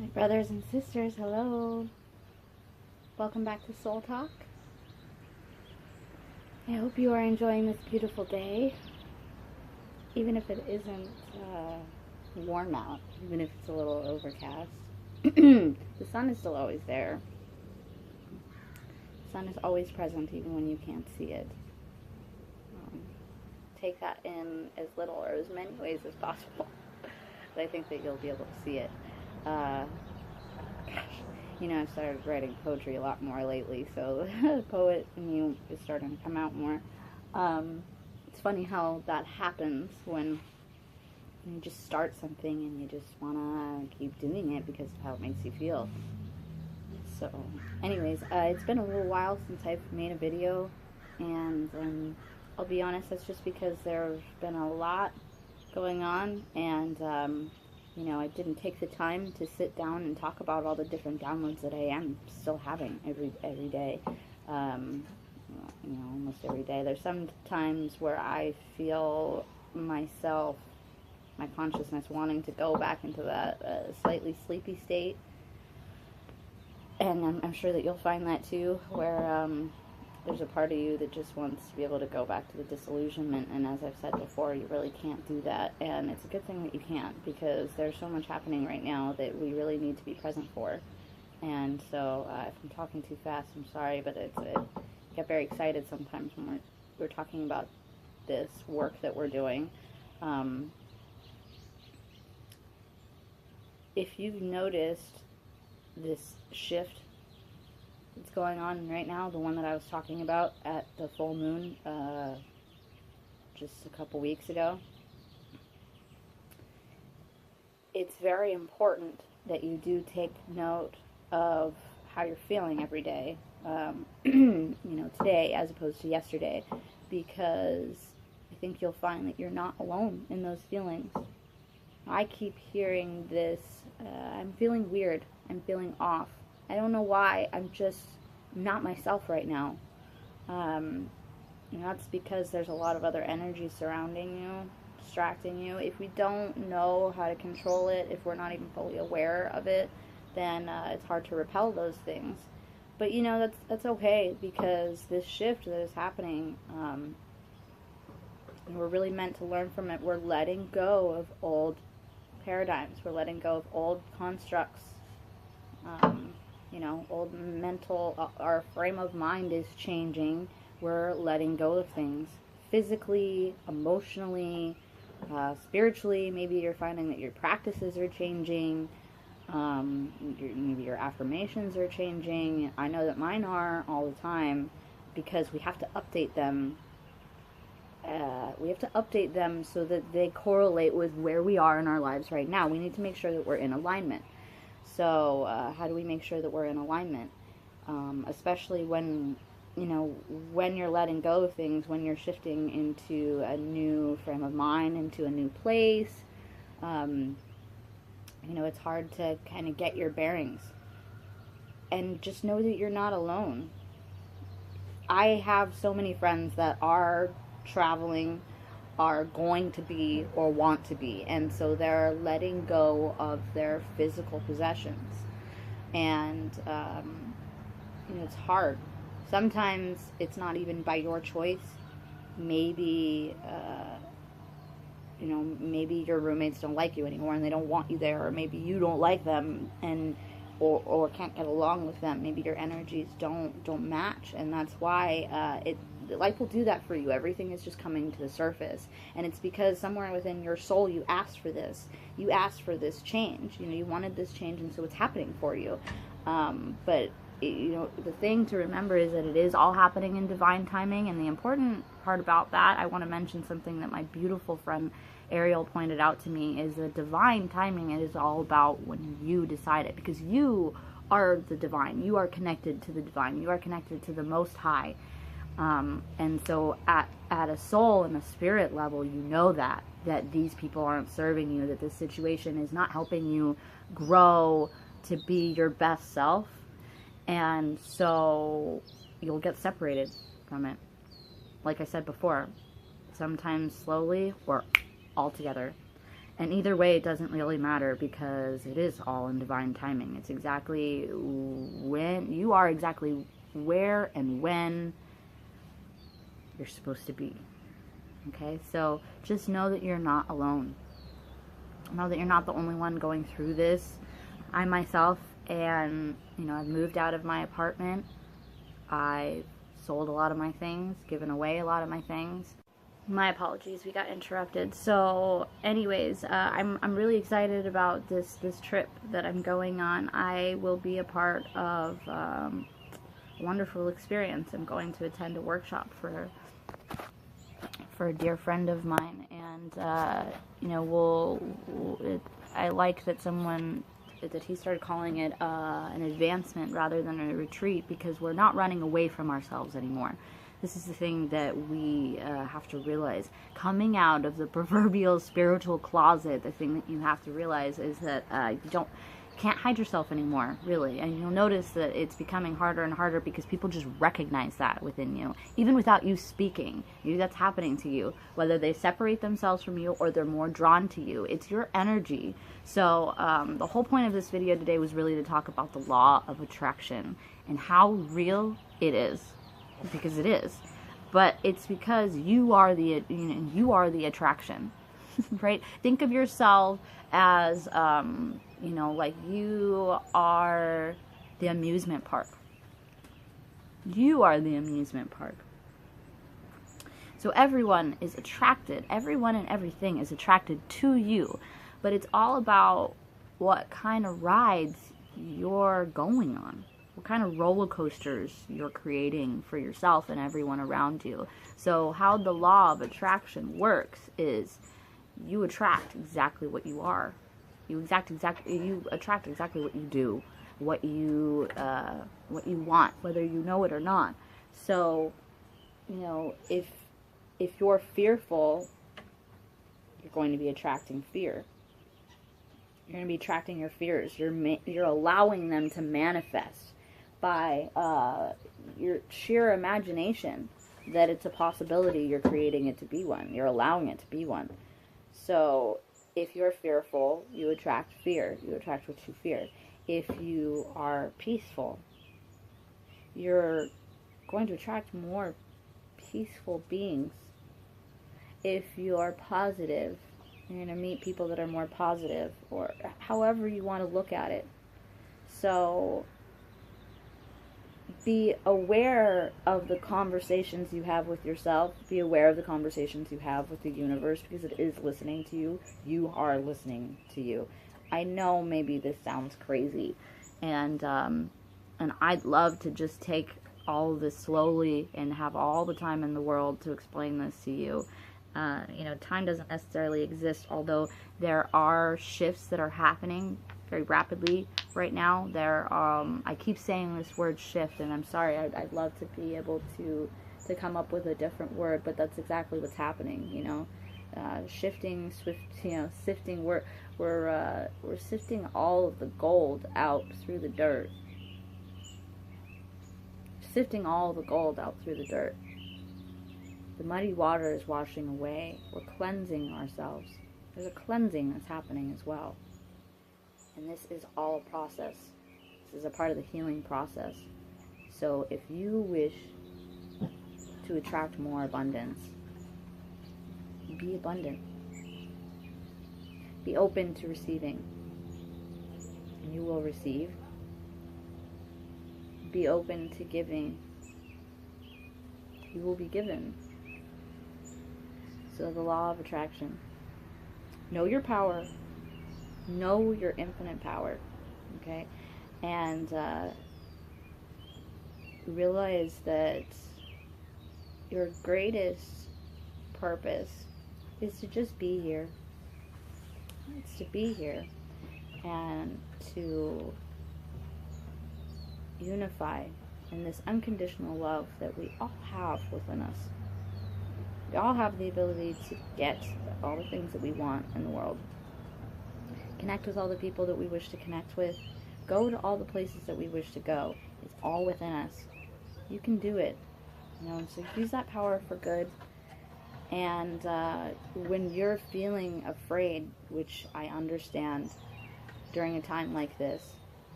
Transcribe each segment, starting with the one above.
My brothers and sisters, hello. Welcome back to Soul Talk. I hope you are enjoying this beautiful day, even if it isn't warm out, even if it's a little overcast. The sun is still always there. The sun is always present even when you can't see it. Take that in as little or as many ways as possible. But I think that you'll be able to see it. Gosh, I've started writing poetry a lot more lately, so the poet in you is starting to come out more. It's funny how that happens when you just start something and you just want to keep doing it because of how it makes you feel. So, anyways, it's been a little while since I've made a video, and I'll be honest, that's just because there's been a lot going on, and I didn't take the time to sit down and talk about all the different downloads that I am still having every day. Almost every day. There's some times where I feel myself, my consciousness, wanting to go back into that slightly sleepy state. And I'm sure that you'll find that too, where there's a part of you that just wants to be able to go back to the disillusionment, and as I've said before, you really can't do that, and it's a good thing that you can't, because there's so much happening right now that we really need to be present for. And so if I'm talking too fast, I'm sorry, but I get very excited sometimes when we're talking about this work that we're doing. If you've noticed this shift that's going on right now, the one that I was talking about at the full moon just a couple weeks ago, it's very important that you do take note of how you're feeling every day, today as opposed to yesterday, because I think you'll find that you're not alone in those feelings. I keep hearing this, I'm feeling weird, I'm feeling off. I don't know why, I'm just not myself right now. That's because there's a lot of other energy surrounding you, distracting you. If we don't know how to control it, if we're not even fully aware of it, then it's hard to repel those things. But that's okay, because this shift that is happening, we're really meant to learn from it. We're letting go of old paradigms. We're letting go of old constructs. Old mental, our frame of mind is changing. We're letting go of things physically, emotionally, spiritually. Maybe you're finding that your practices are changing. Maybe your affirmations are changing. I know that mine are all the time, because we have to update them. We have to update them so that they correlate with where we are in our lives right now. We need to make sure that we're in alignment. So how do we make sure that we're in alignment? Especially when you're letting go of things, when you're shifting into a new frame of mind, into a new place. It's hard to kind of get your bearings. And just know that you're not alone. I have so many friends that are traveling, are going to be, or want to be, and so they're letting go of their physical possessions. And it's hard. Sometimes it's not even by your choice. Maybe maybe your roommates don't like you anymore and they don't want you there, or maybe you don't like them and or can't get along with them. Maybe your energies don't match, and that's why life will do that for you. Everything is just coming to the surface, and it's because somewhere within your soul you asked for this. You asked for this change. You wanted this change, and so it's happening for you. But the thing to remember is that it is all happening in divine timing, and the important part about that, I want to mention something that my beautiful friend Ariel pointed out to me, is that divine timing is all about when you decide it, because you are the divine. You are connected to the divine. You are connected to the Most High. And so at a soul and a spirit level, you know that these people aren't serving you, that this situation is not helping you grow to be your best self. And so you'll get separated from it. Like I said before, sometimes slowly or altogether. And either way, it doesn't really matter, because it is all in divine timing. It's exactly when you are, exactly where and when you're supposed to be. Okay, so just know that you're not alone. Know that you're not the only one going through this. I myself, and I've moved out of my apartment. I sold a lot of my things, given away a lot of my things. My apologies, we got interrupted. So anyways, I'm really excited about this trip that I'm going on. I will be a part of a wonderful experience. I'm going to attend a workshop for a dear friend of mine, and I like that he started calling it an advancement rather than a retreat, because we're not running away from ourselves anymore. This is the thing that we have to realize. Coming out of the proverbial spiritual closet, the thing that you have to realize is that you can't hide yourself anymore, really. And you'll notice that it's becoming harder and harder, because people just recognize that within you, even without you speaking. That's happening to you, whether they separate themselves from you or they're more drawn to you. It's your energy. So the whole point of this video today was really to talk about the law of attraction and how real it is, because it is. But it's because you are the attraction. Right? Think of yourself as like you are the amusement park. You are the amusement park. So everyone is attracted, everyone and everything is attracted to you, but it's all about what kind of rides you're going on, what kind of roller coasters you're creating for yourself and everyone around you. So how the law of attraction works is you attract exactly what you are. You attract exactly what you do, what you want, whether you know it or not. So, if you're fearful, you're going to be attracting fear. You're going to be attracting your fears. You're allowing them to manifest by your sheer imagination that it's a possibility. You're creating it to be one. You're allowing it to be one. So if you're fearful, you attract fear. You attract what you fear. If you are peaceful, you're going to attract more peaceful beings. If you are positive, you're going to meet people that are more positive, or however you want to look at it. So be aware of the conversations you have with yourself. Be aware of the conversations you have with the universe, because it is listening to you. You are listening to you. I know maybe this sounds crazy, and I'd love to just take all of this slowly and have all the time in the world to explain this to you. Time doesn't necessarily exist, although there are shifts that are happening very rapidly right now. I keep saying this word shift, and I'm sorry. I'd love to be able to come up with a different word, but that's exactly what's happening. Shifting, sifting. We're sifting all of the gold out through the dirt. Sifting all the gold out through the dirt. The muddy water is washing away. We're cleansing ourselves. There's a cleansing that's happening as well. And this is all a process. This is a part of the healing process. So if you wish to attract more abundance, be abundant. Be open to receiving, and you will receive. Be open to giving. You will be given. So the law of attraction. Know your power. Know your infinite power. Okay? And realize that your greatest purpose is to just be here. It's to be here and to unify in this unconditional love that we all have within us. We all have the ability to get all the things that we want in the world. Connect with all the people that we wish to connect with. Go to all the places that we wish to go. It's all within us. You can do it. So use that power for good. And when you're feeling afraid, which I understand during a time like this,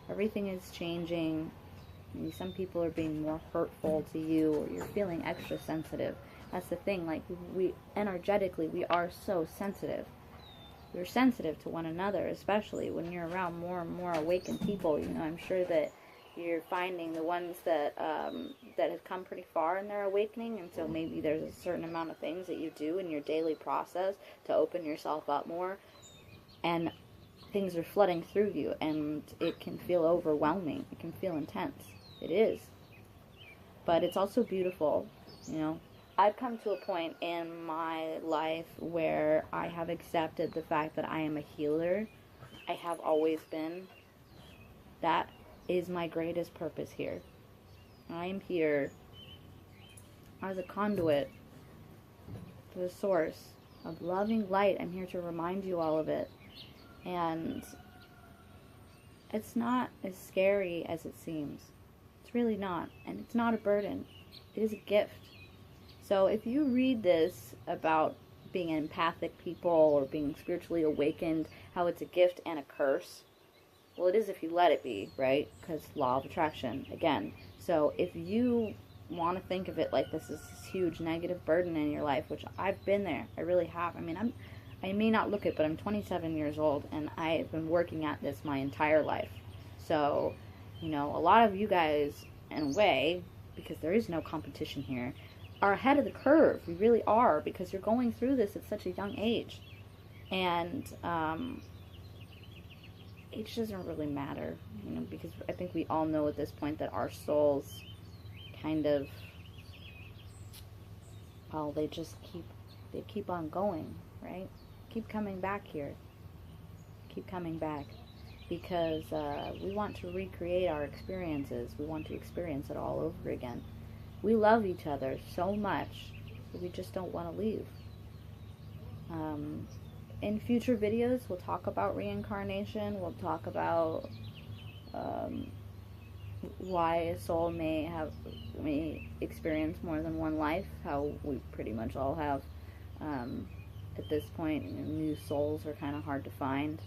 everything is changing. Maybe some people are being more hurtful to you, or you're feeling extra sensitive. That's the thing, like, we energetically, we are so sensitive. We're sensitive to one another, especially when you're around more and more awakened people. You know, I'm sure that you're finding the ones that that have come pretty far in their awakening, and so maybe there's a certain amount of things that you do in your daily process to open yourself up more, and things are flooding through you, and it can feel overwhelming. It can feel intense. It is. But it's also beautiful, you know. I've come to a point in my life where I have accepted the fact that I am a healer. I have always been. That is my greatest purpose here. I am here as a conduit to the source of loving light. I'm here to remind you all of it. And it's not as scary as it seems. It's really not. And it's not a burden. It is a gift. So if you read this about being empathic people or being spiritually awakened, how it's a gift and a curse, well, it is if you let it be, right? Because law of attraction, again. So if you want to think of it like this is this huge negative burden in your life, which I've been there, I really have. I mean, I may not look it, but I'm 27 years old, and I've been working at this my entire life. So, you know, a lot of you guys, in a way, because there is no competition here, are ahead of the curve. You really are, because you're going through this at such a young age. And age doesn't really matter, you know, because I think we all know at this point that our souls kind of, well, they keep on going, right? Keep coming back here. Keep coming back. Because we want to recreate our experiences. We want to experience it all over again. We love each other so much that we just don't want to leave. In future videos, we'll talk about reincarnation. We'll talk about why a soul may experience more than one life. How we pretty much all have. At this point, you know, new souls are kind of hard to find.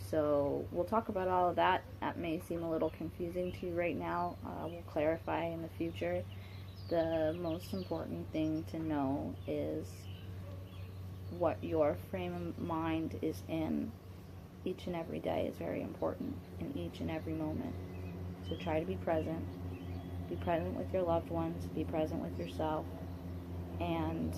So we'll talk about all of that. That may seem a little confusing to you right now. We'll clarify in the future. The most important thing to know is what your frame of mind is in each and every day is very important in each and every moment. So try to be present. Be present with your loved ones. Be present with yourself. And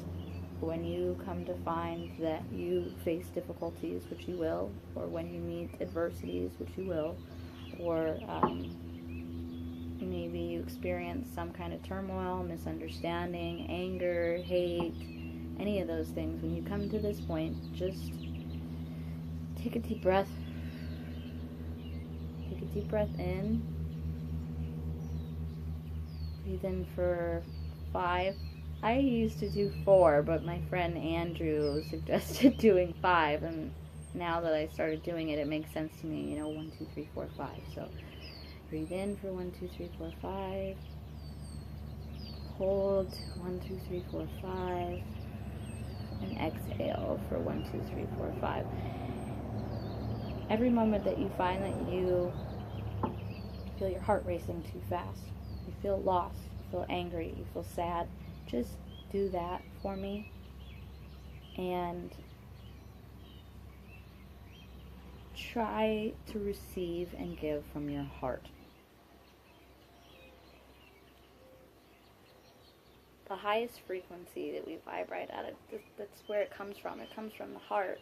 when you come to find that you face difficulties, which you will, or when you meet adversities, which you will, or maybe you experience some kind of turmoil, misunderstanding, anger, hate, any of those things, when you come to this point, just take a deep breath. Take a deep breath in. Breathe in for 5. I used to do 4, but my friend Andrew suggested doing 5, and now that I started doing it, it makes sense to me, you know, 1, 2, 3, 4, 5. So breathe in for 1, 2, 3, 4, 5. Hold 1, 2, 3, 4, 5. And exhale for 1, 2, 3, 4, 5. Every moment that you find that you feel your heart racing too fast, you feel lost, you feel angry, you feel sad, just do that for me. And try to receive and give from your heart. The highest frequency that we vibrate at, that's where it comes from. It comes from the heart.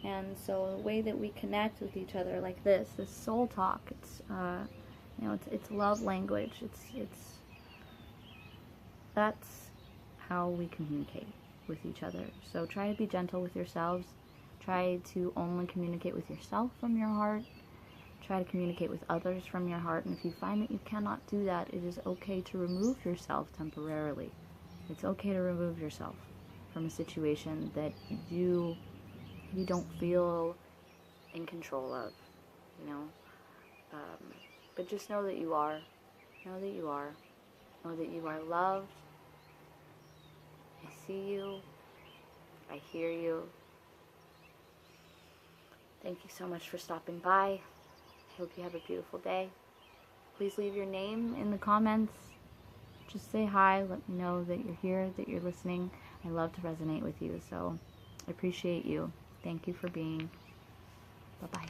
And so the way that we connect with each other like this soul talk, it's you know, it's love language. It's that's how we communicate with each other. So try to be gentle with yourselves. Try to only communicate with yourself from your heart. Try to communicate with others from your heart. And if you find that you cannot do that, it is okay to remove yourself temporarily. It's okay to remove yourself from a situation that you don't feel in control of, you know. But just know that you are. Know that you are. Know that you are loved. I see you. I hear you. Thank you so much for stopping by. I hope you have a beautiful day. Please leave your name in the comments. Just say hi. Let me know that you're here, that you're listening. I love to resonate with you, so I appreciate you. Thank you for being. Bye-bye.